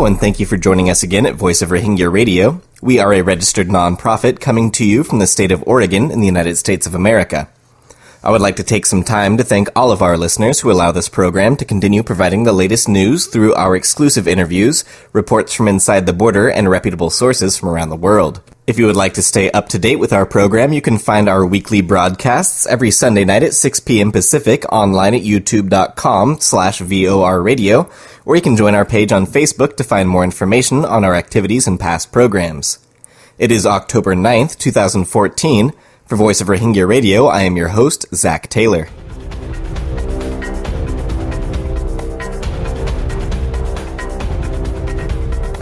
Hello, and thank you for joining us again at Voice of Rohingya Radio. We are a registered nonprofit coming to you from the state of Oregon in the United States of America. I would like to take some time to thank all of our listeners who allow this program to continue providing the latest news through our exclusive interviews, reports from inside the border, and reputable sources from around the world. If you would like to stay up to date with our program, you can find our weekly broadcasts every Sunday night at 6 p.m. Pacific online at youtube.com/VOR radio, or you can join our page on Facebook to find more information on our activities and past programs. It is October 9th, 2014. For Voice of Rohingya Radio, I am your host, Zach Taylor.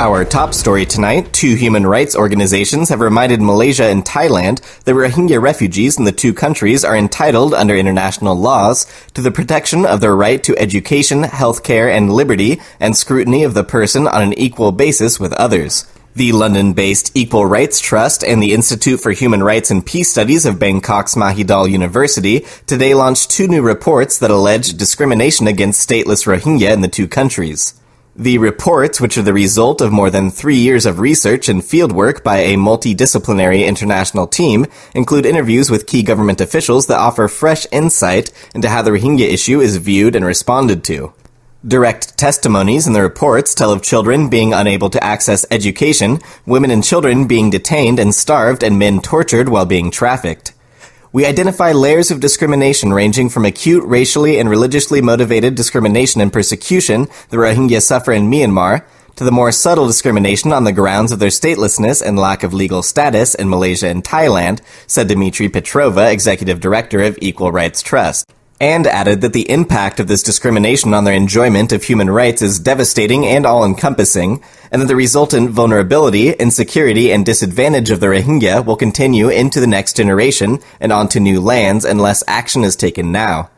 Our top story tonight, two human rights organizations have reminded Malaysia and Thailand that Rohingya refugees in the two countries are entitled under international laws to the protection of their right to education, healthcare, and liberty, and scrutiny of the person on an equal basis with others. The London-based Equal Rights Trust and the Institute for Human Rights and Peace Studies of Bangkok's Mahidol University today launched two new reports that allege discrimination against stateless Rohingya in the two countries. The reports, which are the result of more than 3 years of research and fieldwork by a multidisciplinary international team, include interviews with key government officials that offer fresh insight into how the Rohingya issue is viewed and responded to. Direct testimonies in the reports tell of children being unable to access education, women and children being detained and starved, and men tortured while being trafficked. We identify layers of discrimination ranging from acute racially and religiously motivated discrimination and persecution the Rohingya suffer in Myanmar, to the more subtle discrimination on the grounds of their statelessness and lack of legal status in Malaysia and Thailand, said Dmitry Petrova, Executive Director of Equal Rights Trust, and added that the impact of this discrimination on their enjoyment of human rights is devastating and all-encompassing, and that the resultant vulnerability, insecurity, and disadvantage of the Rohingya will continue into the next generation and onto new lands unless action is taken now.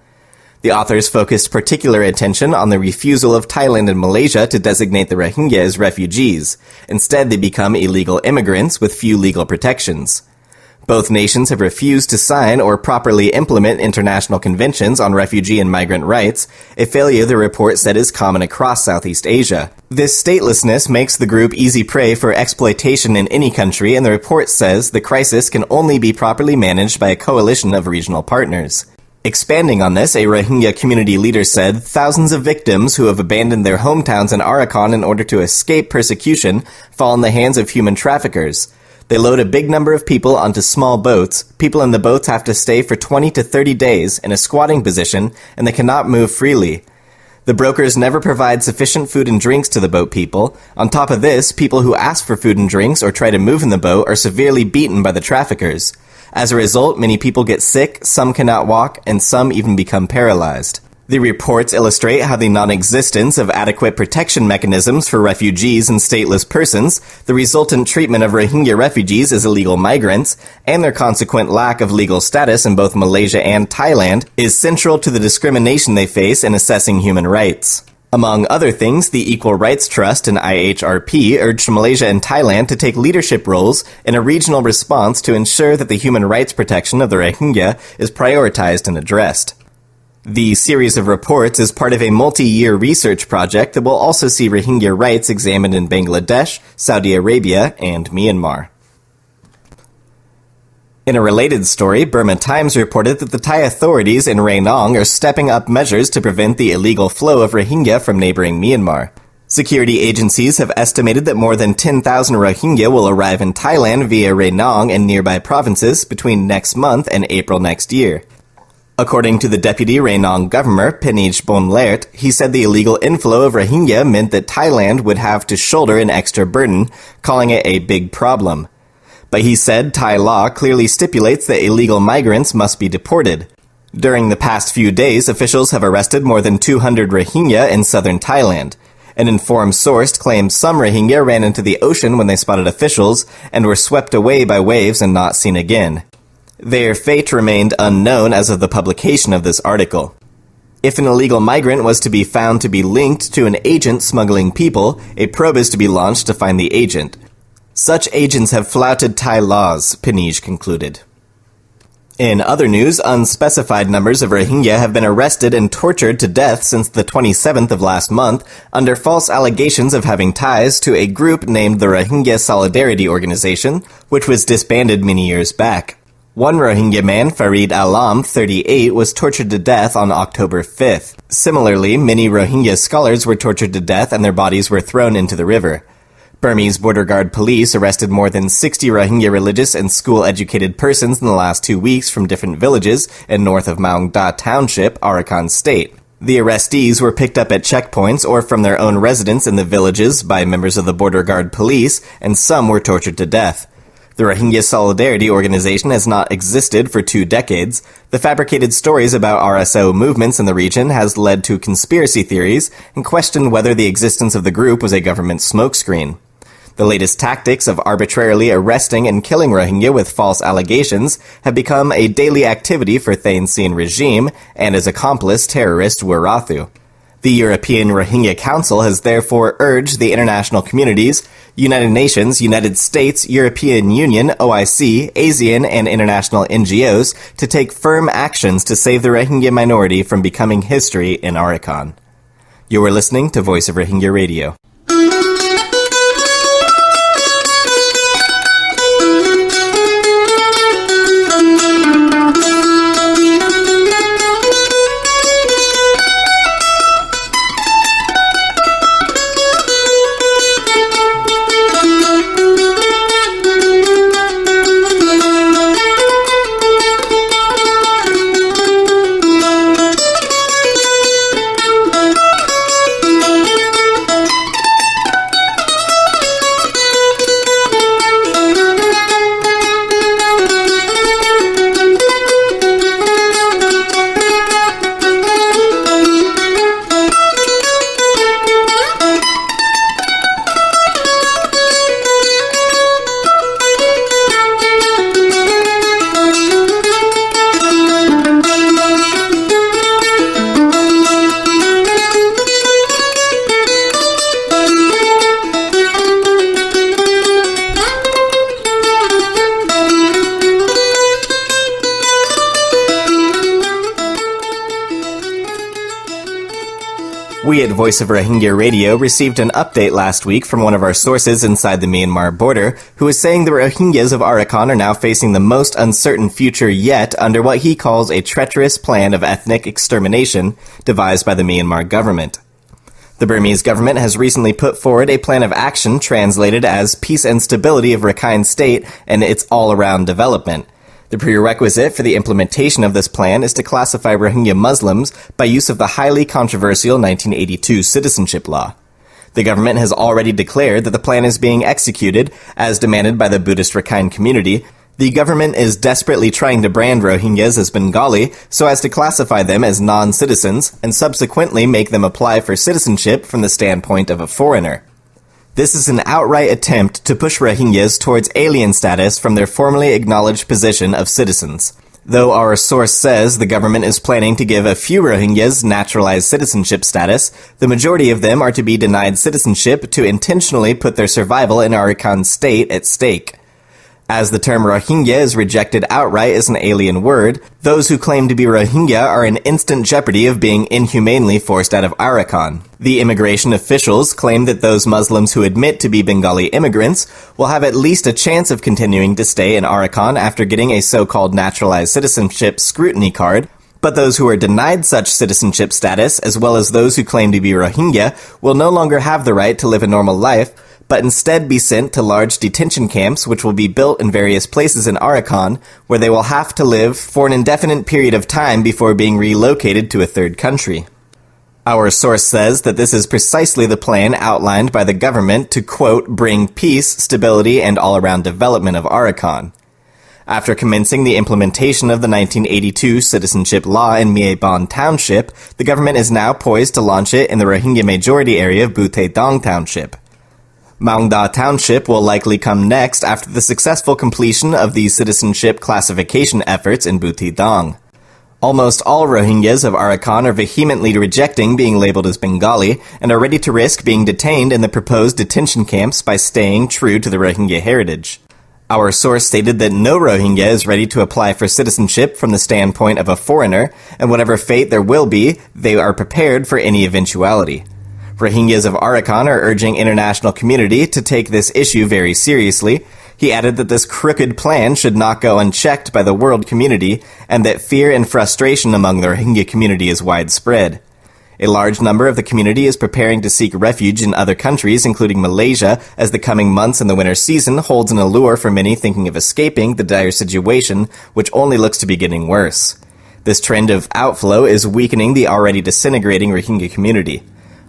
The authors focused particular attention on the refusal of Thailand and Malaysia to designate the Rohingya as refugees. Instead, they become illegal immigrants with few legal protections. Both nations have refused to sign or properly implement international conventions on refugee and migrant rights, a failure the report said is common across Southeast Asia. This statelessness makes the group easy prey for exploitation in any country, and the report says the crisis can only be properly managed by a coalition of regional partners. Expanding on this, a Rohingya community leader said thousands of victims who have abandoned their hometowns in Arakan in order to escape persecution fall in the hands of human traffickers. They load a big number of people onto small boats. People in the boats have to stay for 20 to 30 days in a squatting position, and they cannot move freely. The brokers never provide sufficient food and drinks to the boat people. On top of this, people who ask for food and drinks or try to move in the boat are severely beaten by the traffickers. As a result, many people get sick, some cannot walk, and some even become paralyzed. The reports illustrate how the non-existence of adequate protection mechanisms for refugees and stateless persons, the resultant treatment of Rohingya refugees as illegal migrants, and their consequent lack of legal status in both Malaysia and Thailand is central to the discrimination they face in assessing human rights. Among other things, the Equal Rights Trust and IHRP urged Malaysia and Thailand to take leadership roles in a regional response to ensure that the human rights protection of the Rohingya is prioritized and addressed. The series of reports is part of a multi-year research project that will also see Rohingya rights examined in Bangladesh, Saudi Arabia, and Myanmar. In a related story, Burma Times reported that the Thai authorities in Rainong are stepping up measures to prevent the illegal flow of Rohingya from neighboring Myanmar. Security agencies have estimated that more than 10,000 Rohingya will arrive in Thailand via Rainong and nearby provinces between next month and April next year. According to the deputy Rainong governor, Pinij Bonlert, he said the illegal inflow of Rohingya meant that Thailand would have to shoulder an extra burden, calling it a big problem. But he said Thai law clearly stipulates that illegal migrants must be deported. During the past few days, officials have arrested more than 200 Rohingya in southern Thailand. An informed source claims some Rohingya ran into the ocean when they spotted officials and were swept away by waves and not seen again. Their fate remained unknown as of the publication of this article. If an illegal migrant was to be found to be linked to an agent smuggling people, a probe is to be launched to find the agent. Such agents have flouted Thai laws, Pinij concluded. In other news, unspecified numbers of Rohingya have been arrested and tortured to death since the 27th of last month under false allegations of having ties to a group named the Rohingya Solidarity Organization, which was disbanded many years back. One Rohingya man, Farid Alam, 38, was tortured to death on October 5th. Similarly, many Rohingya scholars were tortured to death and their bodies were thrown into the river. Burmese border guard police arrested more than 60 Rohingya religious and school-educated persons in the last 2 weeks from different villages in north of Maung Da Township, Arakan State. The arrestees were picked up at checkpoints or from their own residence in the villages by members of the border guard police, and some were tortured to death. The Rohingya Solidarity Organization has not existed for 2 decades. The fabricated stories about RSO movements in the region has led to conspiracy theories and questioned whether the existence of the group was a government smokescreen. The latest tactics of arbitrarily arresting and killing Rohingya with false allegations have become a daily activity for Thein Sein regime and his accomplice terrorist Wirathu. The European Rohingya Council has therefore urged the international communities, United Nations, United States, European Union, OIC, ASEAN, and international NGOs to take firm actions to save the Rohingya minority from becoming history in Arakan. You are listening to Voice of Rohingya Radio. We at Voice of Rohingya Radio received an update last week from one of our sources inside the Myanmar border, who is saying the Rohingyas of Arakan are now facing the most uncertain future yet under what he calls a treacherous plan of ethnic extermination devised by the Myanmar government. The Burmese government has recently put forward a plan of action translated as Peace and Stability of Rakhine State and its all-around development. The prerequisite for the implementation of this plan is to classify Rohingya Muslims by use of the highly controversial 1982 Citizenship Law. The government has already declared that the plan is being executed, as demanded by the Buddhist Rakhine community. The government is desperately trying to brand Rohingyas as Bengali so as to classify them as non-citizens and subsequently make them apply for citizenship from the standpoint of a foreigner. This is an outright attempt to push Rohingyas towards alien status from their formally acknowledged position of citizens. Though our source says the government is planning to give a few Rohingyas naturalized citizenship status, the majority of them are to be denied citizenship to intentionally put their survival in Arakan State at stake. As the term Rohingya is rejected outright as an alien word, those who claim to be Rohingya are in instant jeopardy of being inhumanely forced out of Arakan. The immigration officials claim that those Muslims who admit to be Bengali immigrants will have at least a chance of continuing to stay in Arakan after getting a so-called naturalized citizenship scrutiny card, but those who are denied such citizenship status, as well as those who claim to be Rohingya, will no longer have the right to live a normal life, but instead be sent to large detention camps which will be built in various places in Arakan, where they will have to live for an indefinite period of time before being relocated to a third country. Our source says that this is precisely the plan outlined by the government to, quote, bring peace, stability, and all-around development of Arakan. After commencing the implementation of the 1982 Citizenship Law in Myae Township, the government is now poised to launch it in the Rohingya majority area of Buthe-Dong Township. Maung Da Township will likely come next after the successful completion of the citizenship classification efforts in Buthe-Dong. Almost all Rohingyas of Arakan are vehemently rejecting being labeled as Bengali and are ready to risk being detained in the proposed detention camps by staying true to the Rohingya heritage. Our source stated that no Rohingya is ready to apply for citizenship from the standpoint of a foreigner, and whatever fate there will be, they are prepared for any eventuality. Rohingyas of Arakan are urging international community to take this issue very seriously. He added that this crooked plan should not go unchecked by the world community, and that fear and frustration among the Rohingya community is widespread. A large number of the community is preparing to seek refuge in other countries, including Malaysia, as the coming months in the winter season holds an allure for many thinking of escaping the dire situation, which only looks to be getting worse. This trend of outflow is weakening the already disintegrating Rohingya community.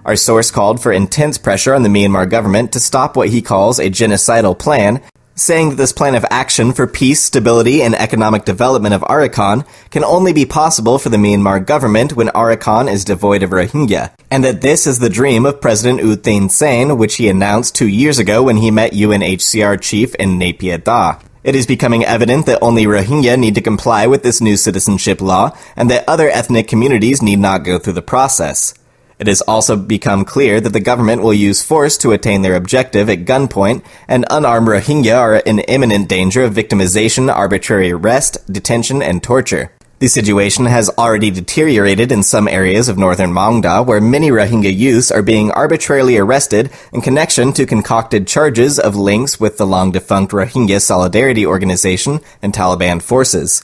Our source called for intense pressure on the Myanmar government to stop what he calls a genocidal plan, saying that this plan of action for peace, stability, and economic development of Arakan can only be possible for the Myanmar government when Arakan is devoid of Rohingya, and that this is the dream of President U Thein Sein, which he announced 2 years ago when he met UNHCR chief in Naypyidaw Da. It is becoming evident that only Rohingya need to comply with this new citizenship law, and that other ethnic communities need not go through the process. It has also become clear that the government will use force to attain their objective at gunpoint, and unarmed Rohingya are in imminent danger of victimization, arbitrary arrest, detention, and torture. The situation has already deteriorated in some areas of northern Mongda, where many Rohingya youths are being arbitrarily arrested in connection to concocted charges of links with the long-defunct Rohingya Solidarity Organization and Taliban forces.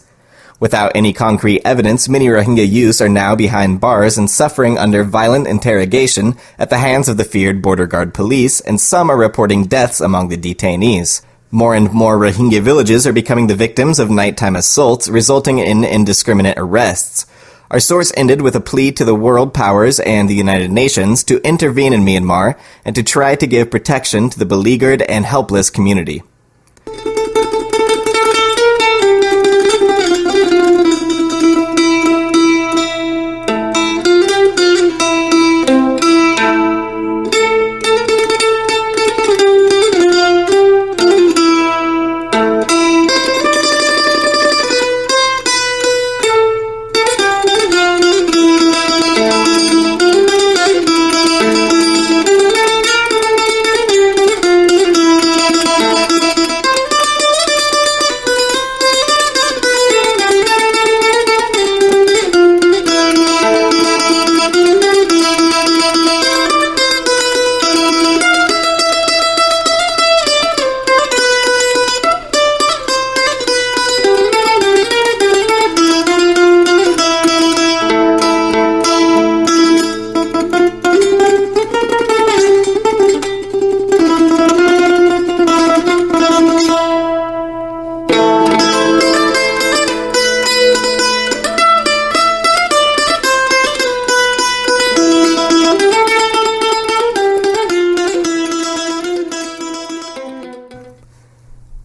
Without any concrete evidence, many Rohingya youths are now behind bars and suffering under violent interrogation at the hands of the feared border guard police, and some are reporting deaths among the detainees. More and more Rohingya villages are becoming the victims of nighttime assaults, resulting in indiscriminate arrests. Our source ended with a plea to the world powers and the United Nations to intervene in Myanmar and to try to give protection to the beleaguered and helpless community.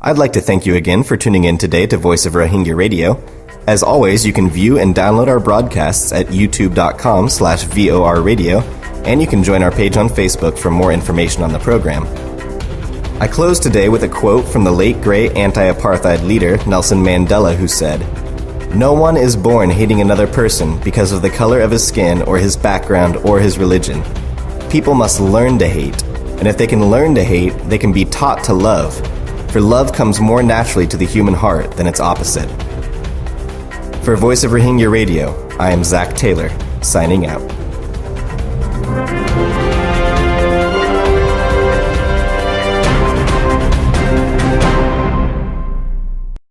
I'd like to thank you again for tuning in today to Voice of Rohingya Radio. As always, you can view and download our broadcasts at youtube.com/VORradio, and you can join our page on Facebook for more information on the program. I close today with a quote from the late great anti-apartheid leader Nelson Mandela, who said, "No one is born hating another person because of the color of his skin or his background or his religion. People must learn to hate, and if they can learn to hate, they can be taught to love. For love comes more naturally to the human heart than its opposite." For Voice of Rohingya Radio, I am Zach Taylor, signing out.